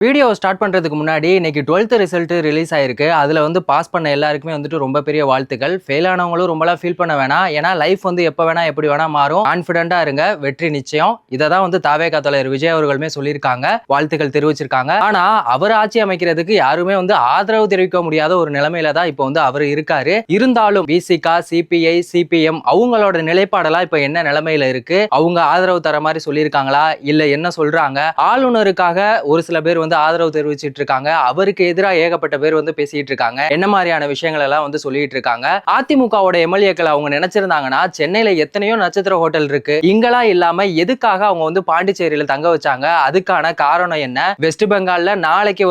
Video start பண்றதுக்கு முன்னாடி இன்னைக்கு 12th ரிசல்ட் ரிலீஸ் ஆயிருக்கு. அதுல பாஸ் பண்ண எல்லாருக்குமே ரொம்ப பெரிய வாழ்த்துக்கள். ஃபெயில் ஆனவங்களும் ரொம்பலாம் ஃபீல் பண்ண வேணாம். ஏன்னா லைஃப் எப்ப வேணா எப்படி வேணா மாறும். கான்ஃபிடென்ட்டா இருங்க, வெற்றி நிச்சயம். இததான் தாவேகா தலைவர் விஜய் அவர்களுமே சொல்லியிருக்காங்க, வாழ்த்துக்கள் தெரிவிச்சிருக்காங்க. ஆனா அவர் ஆட்சி அமைக்கிறதுக்கு யாருமே ஆதரவு தெரிவிக்க முடியாத ஒரு நிலைமையில தான் இப்போ அவர் இருக்காரு. இருந்தாலும் விசிகா, சிபிஐ, சிபிஎம் அவங்களோட நிலைப்பாடெல்லாம் இப்ப என்ன நிலைமையில இருக்கு, அவங்க ஆதரவு தர மாதிரி சொல்லியிருக்காங்களா இல்ல என்ன சொல்றாங்க? ஆளுநருக்காக ஒரு சில பேர் ஆதரவு தெரிவிச்சிட்டு இருக்காங்க, அவருக்கு எதிராக ஏகப்பட்ட பேர் பேசிட்டு இருக்காங்க. என்ன மாதிரியான விஷயங்கள் எல்லாம் சொல்லிட்டு இருக்காங்க. அதிமுகவோட எம்எல்ஏக்கள் அவங்க நினைச்சிருந்தாங்கன்னா சென்னையில எத்தனையோ நட்சத்திர ஹோட்டல் இருக்கு, இங்கெல்லாம் இல்லாம எதுக்காக அவங்க பாண்டிச்சேரியில தங்க வச்சாங்க? அதுக்கான காரணம் என்ன? வெஸ்ட் பெங்கால்ல நாளைக்கு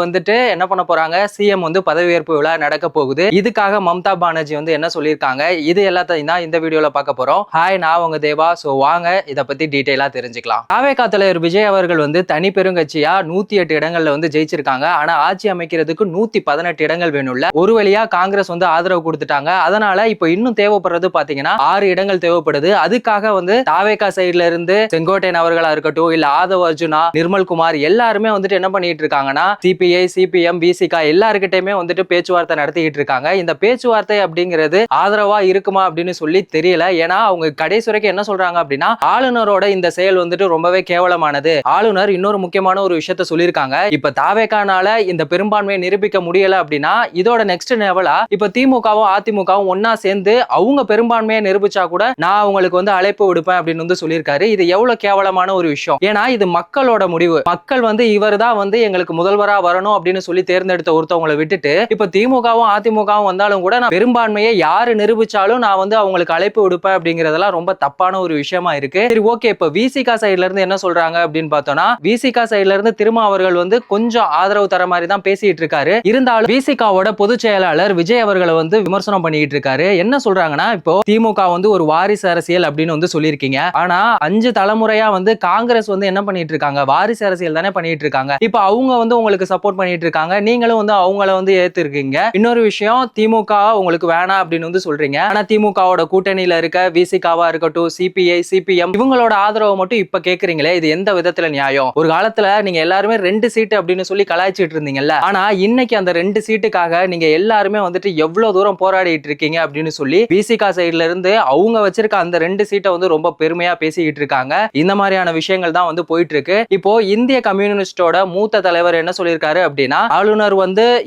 என்ன பண்ண போறாங்க? சிஎம் பதவியேற்பு விழா நடக்க போகுது. இதுக்காக மம்தா பானர்ஜி என்ன சொல்லியிருக்காங்க, இது எல்லாத்தையும் தான் இந்த வீடியோல பார்க்க போறோம். ஹாய், நான் உங்க தேவா. சோ வாங்க இத பத்தி டீடைலா தெரிஞ்சுக்கலாம். தாவேகா தலைவர் விஜய் அவர்கள் தனி பெருங்கட்சியா 108 இடங்கள்ல ஜெயிச்சிருக்காங்க. ஆனா ஆட்சி அமைக்கிறதுக்கு 118 இடங்கள் வேணும்ல. ஒரு வழியா காங்கிரஸ் ஆதரவு கொடுத்துட்டாங்க. அதனால இப்ப இன்னும் தேவைப்படுறது பாத்தீங்கன்னா 6 இடங்கள் தேவைப்படுது. அதுக்காக தாவேகா சைடுல இருந்து செங்கோட்டையன் அவர்களா இருக்கட்டும், இல்ல ஆதவ் அர்ஜுனா, நிர்மல்குமார் எல்லாருமே என்ன பண்ணிட்டு இருக்காங்கன்னா சிபிஐ, சிபிஎம், விசிகா எல்லாருக்கிட்டையுமே பேச்சுவார்த்தை நடத்திக்கிட்டு இருக்காங்க. இந்த பேச்சுவார்த்தை அப்படிங்கிறது ஆதரவா இருக்குமா அப்படின்னு சொல்லி தெரியல. ஏன்னா அவங்க கடைசி வரைக்கும் என்ன சொல்றாங்க அப்படின்னா, ஆளுநரோட இந்த செயல் ரொம்பவே கேவலமானது. ஆளுநர் இன்னொரு முக்கியமான ஒரு விஷயத்த சொல்லியிருக்காங்க. இப்ப தாவேகானால இந்த பெரும்பான்மையை நிரூபிக்க முடியல அப்படின்னா இதோட நெக்ஸ்ட் லெவலா இப்ப திமுகவும் அதிமுகவும் ஒன்னா சேர்ந்து அவங்க பெரும்பான்மையை நிரூபிச்சா கூட நான் அவங்களுக்கு அழைப்பு விடுப்பேன் அப்படின்னு சொல்லியிருக்காரு. இது எவ்வளவு கேவலமான ஒரு விஷயம். ஏன்னா இது மக்களோட முடிவு. மக்கள் இவர் தான் எங்களுக்கு முதல்வரா வரணும் அப்படின்னு சொல்லி தேர்ந்தெடுத்த ஒருத்தவங்களை விட்டுட்டு இப்ப திமுகவும் அதிமுகவும் வந்தாலும் கூட நான் பெரும்பான்மையை யாரு நிரூபிச்சாலும் நான் அவங்களுக்கு அழைப்பு விடுப்பேன் அப்படிங்கறதெல்லாம் ரொம்ப தப்பான ஒரு விஷயமா இருக்கு. சரி, ஓகே. இப்ப விசிகா சைடுல இருந்து என்ன சொல்றாங்க அப்படின்னு பார்த்தோம்னா, விசிகா சைடுல இருந்து திரும்ப அவர்கள் கொஞ்சம் ஆதரவு தர மாதிரி தான் பேசிட்டு இருக்காரு. இருந்தாலும் விசிகாவோட பொதுச் செயலாளர் விஜய் அவர்களை விமர்சனம் பண்ணிட்டு இருக்காரு. என்ன சொல்றாங்கன்னா, இப்போ திமுக ஒரு வாரிசு அரசியல் அப்படின்னு சொல்லியிருக்கீங்க. ஆனா 5 தலைமுறையா காங்கிரஸ் என்ன பண்ணிட்டு இருக்காங்க? வாரிசு அரசியல் தானே பண்ணிட்டு இருக்காங்க. இப்போ அவங்க உங்களுக்கு சப்போர்ட் பண்ணிட்டு இருக்காங்க, நீங்களும் அவங்கள ஏத்து இருக்கீங்க. இன்னொரு விஷயம், திமுக உங்களுக்கு வேணாம் அப்படின்னு சொல்றீங்க. ஆனா திமுகவோட கூட்டணியில இருக்க விசிகாவா இருக்கட்டும், சிபிஐ, சிபிஎம் இவங்களோட ஆதரவு மட்டும் இப்ப கேக்குறீங்களே, இது எந்த விதத்துல நியாயம்? ஒரு காலத்துல நீங்க எல்லாருமே 2 சீட்டு அப்படின்னு சொல்லி கலாய்ச்சிட்டு இருந்தீங்கல்ல. ஆனா இன்னைக்கு அந்த 2 சீட்டுக்காக நீங்க எல்லாருமே எவ்வளவு தூரம் போராடிட்டு இருக்கீங்க அப்படின்னு சொல்லி விசிகா சைடுல இருந்து அவங்க வச்சிருக்க அந்த 2 சீட்டை ரொம்ப பெருமையா பேசிக்கிட்டு இருக்காங்க. இந்த மாதிரியான விஷயங்கள் தான் போயிட்டு இருக்கு. இப்போ இந்திய கம்யூனிஸ்டோட மூத்த தலைவர் என்ன சொல்லியிருக்காரு அப்படின்னா, ஆளுநர்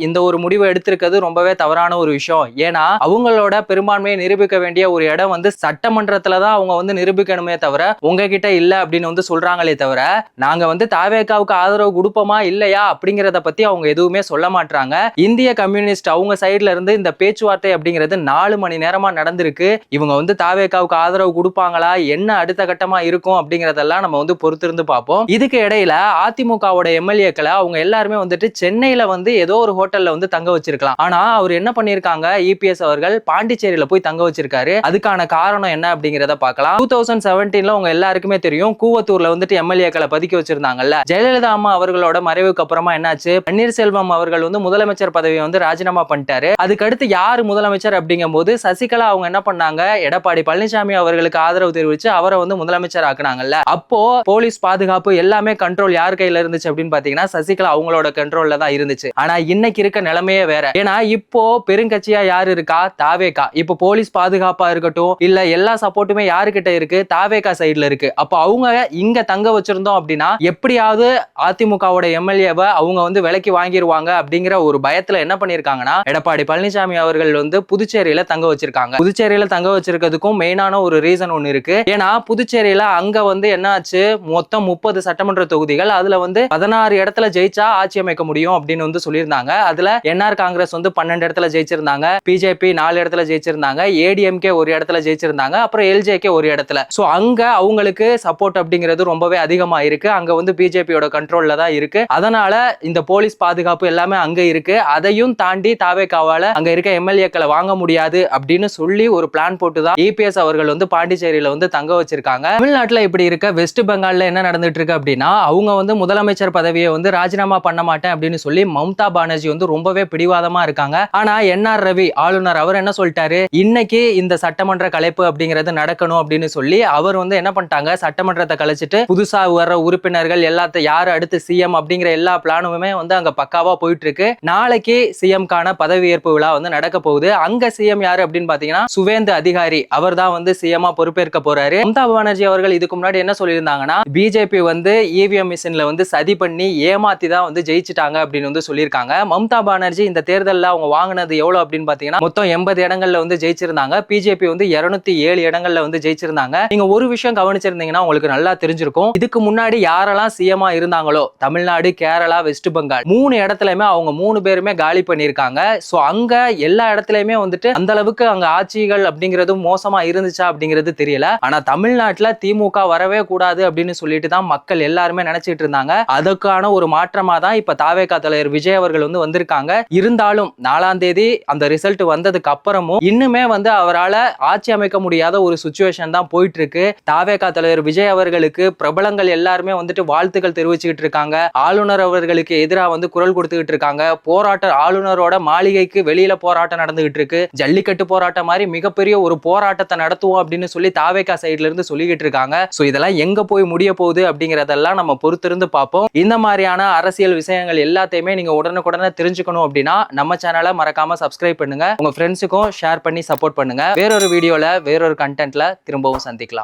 இந்த ஒரு முடிவை எடுத்திருக்கிறது ரொம்பவே தவறான ஒரு விஷயம். ஏன்னா அவங்களோட பெரும்பான்மையை நிரூபிக்க வேண்டிய ஒரு இடம் சட்டமன்றத்துல தான் அவங்க நிரூபிக்கணுமே தவிர உங்ககிட்ட இல்ல அப்படின்னு சொல்றாங்களே தவிர, நாங்க தாவேகாவுக்கு ஆதரவு கொடுப்போமா இல்லையா அப்படிங்கறத பத்தி அவங்க எதுவுமே சொல்ல மாட்டாங்க. இந்திய கம்யூனிஸ்ட் அவங்க சைடுல இருந்து இந்த பேச்சுவார்த்தை அப்படிங்கிறது 4 மணி நேரமா நடந்திருக்கு. இவங்க தாவேகாவுக்கு ஆதரவு கொடுப்பாங்களா, என்ன அடுத்த கட்டமா இருக்கும் அப்படிங்கறதெல்லாம் நம்ம பொறுத்திருந்து பார்ப்போம். இதுக்கு இடையில அதிமுகவோட எம்எல்ஏக்களை அவங்க எல்லாருமே சென்னையில ஏதோ ஒரு ஹோட்டல்ல தங்க வச்சிருக்கலாம். ஆனா அவர் என்ன பண்ணிருக்காங்க, இபிஎஸ் அவர்கள் பாண்டிச்சேரியில போய் தங்க வச்சிருக்காரு. அதுக்கான காரணம் என்ன அப்படிங்கறத பார்க்கலாம். 2017ல உங்க எல்லாருக்குமே தெரியும், கூவத்தூர்ல எம்எல்ஏக்களை பதுக்கி வச்சிருந்தாங்கல்ல. ஜெயலலிதா அம்மா அவர்களோட மறைவுக்கு அப்புறமா என்னாச்சு, பன்னீர்செல்வம் அவர்கள் முதலமைச்சர் பதவியை ராஜினாமா பண்ணிட்டாரு. அதுக்கடுத்து யாரு முதலமைச்சர் அப்படிங்கும் போது சசிகலா அவங்க என்ன பண்ணாங்க, எடப்பாடி பழனிசாமி அவர்களுக்கு ஆதரவு தெரிவிச்சு அவரை முதலமைச்சர் ஆக்குனாங்கல்ல. அப்போ போலீஸ் பாதுகாப்பு எல்லாமே கண்ட்ரோல் யார் கையில இருந்துச்சு அப்படின்னு பாத்தீங்கன்னா சசிகலா அவங்களோட கண்ட்ரோல்ல தான் இருந்துச்சு. ஆனா இன்னைக்கு இருக்க நிலைமையே வேற. ஏன்னா இப்போ பெருங்கட்சியா யாரு இருக்கா, தாவேகா. இப்போ போலீஸ் பாதுகாப்பா இருக்கட்டும், இல்ல எல்லா சப்போர்ட்டுமே யாருக்கிட்ட இருக்கு, தாவேகா சைடுல இருக்கு. அப்போ அவங்க இங்க தங்க வச்சிருந்தோம் அப்படின்னா எப்படியாவது அதிமுகவோட எம்எல்ஏவை அவங்க விலைக்கு வாங்கிடுவாங்க அப்படிங்கிற ஒரு பயத்துல என்ன பண்ணிருக்காங்கன்னா, எடப்பாடி பழனிசாமி அவர்கள் புதுச்சேரியில தங்க வச்சிருக்காங்க. புதுச்சேரியில தங்க வச்சிருக்கிறதுக்கும் மெயினான ஒரு ரீசன் ஒன்னு இருக்கு. ஏன்னா புதுச்சேரியில அங்க என்ன ஆச்சு, மொத்தம் 30 சட்டமன்ற தொகுதிகள், அதுல 16 இடத்துல ஜெயிச்சா ஆட்சி அமைக்க முடியும் அப்படின்னு சொல்லியிருந்தாங்க. அதுல என்ஆர் காங்கிரஸ் 12 இடத்துல ஜெயிச்சிருந்தாங்க, பிஜேபி 4 இடத்துல ஜெயிச்சிருந்தாங்க, ஏடிஎம்கே ஒரு இடத்துல ஜெயிச்சிருந்தாங்க, அப்புறம் எல்ஜேகே ஒரு இடத்துல. சோ அங்க அவங்களுக்கு சப்போர்ட் அப்படிங்கிறது ரொம்பவே அதிகமா இருக்கு. அங்க பிஜேபியோட கண்ட்ரோல்ல தான் இருக்கு. அதனால இந்த போலீஸ் பாதுகாப்பு எல்லாமே அங்க இருக்கு. அதையும் தாண்டி தாவேகாவால அங்க இருக்க எம்எல்ஏக்களை வாங்க முடியாது அப்படின்னு சொல்லி ஒரு பிளான் போட்டு தான் இபிஎஸ் அவர்கள் பாண்டிச்சேரியில தங்க வச்சிருக்காங்க. தமிழ்நாட்டுல இப்படி இருக்க வெஸ்ட் பெங்கால்ல என்ன நடந்துட்டு இருக்கு அப்படின்னா, அவங்க முதலமைச்சர் பதவியை ராஜினாமா பண்ண மாட்டேன் அப்படின்னு சொல்லி மம்தா பானர்ஜி ரொம்பவே பிடிவாதமா இருக்காங்க. ஆனா என்ஆர் ரவி ஆளுநர் அவர் என்ன சொல்லிட்டாரு, இன்னைக்கு இந்த சட்டமன்ற கலைப்பு அப்படிங்கிறது நடக்கணும் அப்படின்னு சொல்லி அவர் என்ன பண்ணிட்டாங்க, சட்டமன்றத்தை கலைச்சிட்டு புதுசா வர்ற உறுப்பினர்கள் எல்லாத்தையும் யாரு அடுத்து சிஎம் அப்படிங்கிற எல்லா பிளானுமே வந்து அங்க பக்காவா போயிட்டு இருக்கு. நாளைக்கு சிஎம்கான பதவியேற்பு விழா வந்து நடக்க போகுது. அங்க சிஎம் யாரு அப்படின்னு பாத்தீங்கன்னா சுவேந்து அதிகாரி. அவர் தான் வந்து சிஎம்மா பொறுப்பேற்க போறாரு. மம்தா பானர்ஜி அவர்கள் இதுக்கு முன்னாடி என்ன சொல்லியிருந்தாங்கன்னா, பிஜேபி வந்து இவிஎம் மிஷின்ல வந்து சதி பண்ணி ஏமாத்தி தான் வந்து ஜெயிச்சிட்டாங்க அப்படின்னு வந்து சொல்லியிருக்காங்க. மம்தா பானர்ஜி இந்த தேர்தலில் அவங்க வாங்கினது எவ்வளவு அப்படின்னு பாத்தீங்கன்னா மொத்தம் 80 இடங்கள்ல வந்து ஜெயிச்சிருந்தாங்க. பிஜேபி வந்து 207 இடங்கள்ல வந்து ஜெயிச்சிருந்தாங்க. நீங்க ஒரு விஷயம் கவனிச்சிருந்தீங்கன்னா உங்களுக்கு நல்லா தெரிஞ்சிருக்கும். இதுக்கு முன்னாடி யாரெல்லாம் சிஎம்மா இருந்தாங்களோ தமிழ்நாடு, கேரளா, வெஸ்ட் பெங்கால் 3 இடத்துலயுமே அவங்க 3 பேருமே காலி பண்ணிருக்காங்க. சோ அங்க எல்லா இடத்துலயுமே வந்துட்டு அந்த அளவுக்கு அங்க ஆட்சிகள் அப்படிங்கிறது மோசமா இருந்துச்சா அப்படிங்கிறது தெரியல. ஆனா தமிழ்நாட்டுல திமுக வரவே கூடாது அப்படின்னு சொல்லிட்டு தான் மக்கள் எல்லாருமே நினைச்சிட்டு இருந்தாங்க. அதுக்கான ஒரு மாற்றமா தான் இப்ப தாவேகா தலைவர் விஜய் அவர்கள் வந்து வந்திருக்காங்க. இருந்தாலும் 4ஆம் தேதி அந்த ரிசல்ட் வந்ததுக்கு அப்புறமும் இன்னுமே வந்து அவரால் ஆட்சி அமைக்க முடியாத ஒரு சிச்சுவேஷன் தான் போயிட்டு இருக்கு. தாவேகா தலைவர் விஜய் அவர்களுக்கு பிரபலங்கள் எல்லாருமே வந்துட்டு வாழ்த்துக்கள் தெரிவிச்சுக்கிட்டு இருக்காங்க. ஆளுநர் அவர்களுக்கு எதிராக வந்து குரல் கொடுத்துக்கிட்டு இருக்காங்க. போராட்டம் ஆளுநரோட மாளிகைக்கு வெளியில போராட்டம் நடந்துகிட்டு இருக்கு. ஜல்லிக்கட்டு போராட்டம் மாதிரி மிகப்பெரிய ஒரு போராட்டத்தை நடத்துவோம் அப்படின்னு சொல்லி தாவேகா சைட்ல இருந்து சொல்லிக்கிட்டு இருக்காங்க. சோ இதெல்லாம் எங்க போய் முடிய போகுது அப்படிங்கறதெல்லாம் நம்ம பொறுத்திருந்து பார்ப்போம். இந்த மாதிரியான அரசியல் விஷயங்கள் எல்லாத்தையுமே நீங்க உடனுக்குடனே தெரிஞ்சுக்கணும் அப்படின்னா நம்ம சேனலை மறக்காம சப்ஸ்கிரைப் பண்ணுங்க. உங்க ஃப்ரெண்ட்ஸுக்கும் ஷேர் பண்ணி சப்போர்ட் பண்ணுங்க. வேறொரு வீடியோல வேறொரு கண்டென்ட்ல திரும்பவும் சந்திக்கலாம்.